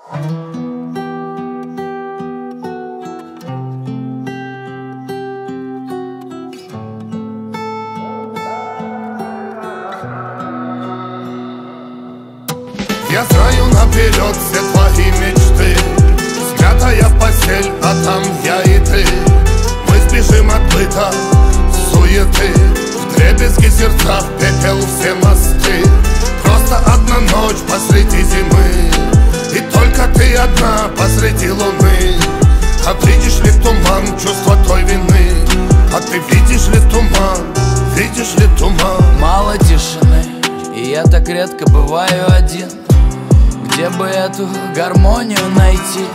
Я знаю наперед все твои мечты. Смятая постель, а там я и ты. Мы сбежим от быта, суеты. Вдребезги сердца, в пепел все мосты. Просто одна ночь посреди зимы, и только ты одна посреди луны. А видишь ли туман, чувство той вины? А ты видишь ли туман, видишь ли туман? Мало тишины, и я так редко бываю один. Где бы эту гармонию найти?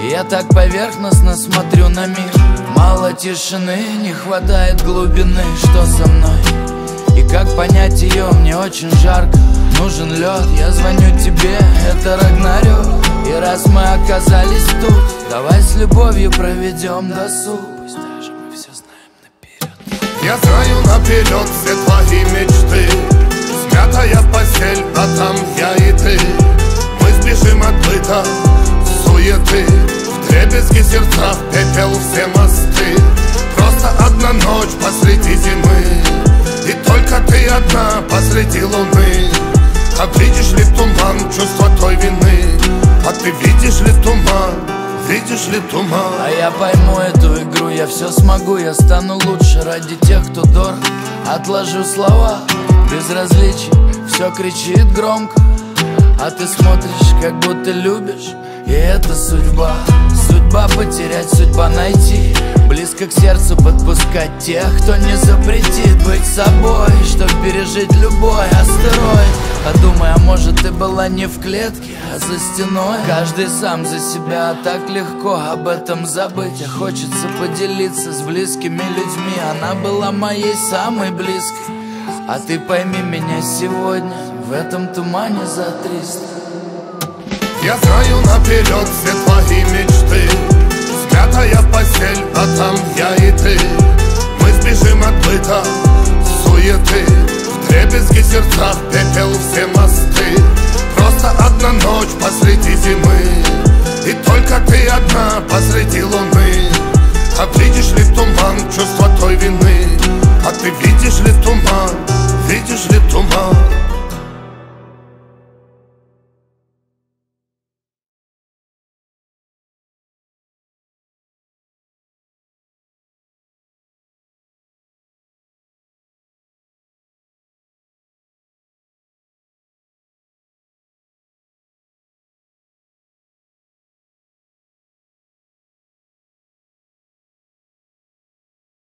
Я так поверхностно смотрю на мир. Мало тишины, не хватает глубины. Что со мной? И как понять ее? Мне очень жарко, нужен лед. Я звоню тебе, это Рагнарёк. И раз мы оказались тут, давай с любовью проведем досуг. Пусть даже мы все знаем наперед. Я знаю наперед все твои мечты. Смятая постель, а там я и ты. Мы сбежим от быта, суеты. Вдребезги сердца, в пепел все мосты. Просто одна ночь посреди зимы, и только ты одна посреди луны. А видишь ли туман, чувство той вины? А ты видишь ли туман, видишь ли туман? А я пойму эту игру, я все смогу. Я стану лучше ради тех, кто дорог. Отложу слова, безразличие, все кричит громко. А ты смотришь, как будто любишь, и это судьба. Судьба потерять, судьба найти. Близко к сердцу подпускать тех, кто не запретит быть собой, чтоб пережить любой астероид. Подумай, а может ты была не в клетке, а за стеной. Каждый сам за себя, а так легко об этом забыть. А хочется поделиться с близкими людьми. Она была моей самой близкой. А ты пойми меня сегодня в этом тумане за 300. Я знаю наперед все твои мечты. Смятая постель, а там я и ты. Мы сбежим от быта, суеты. Вдребезги сердца, в пепел все мосты. Просто одна ночь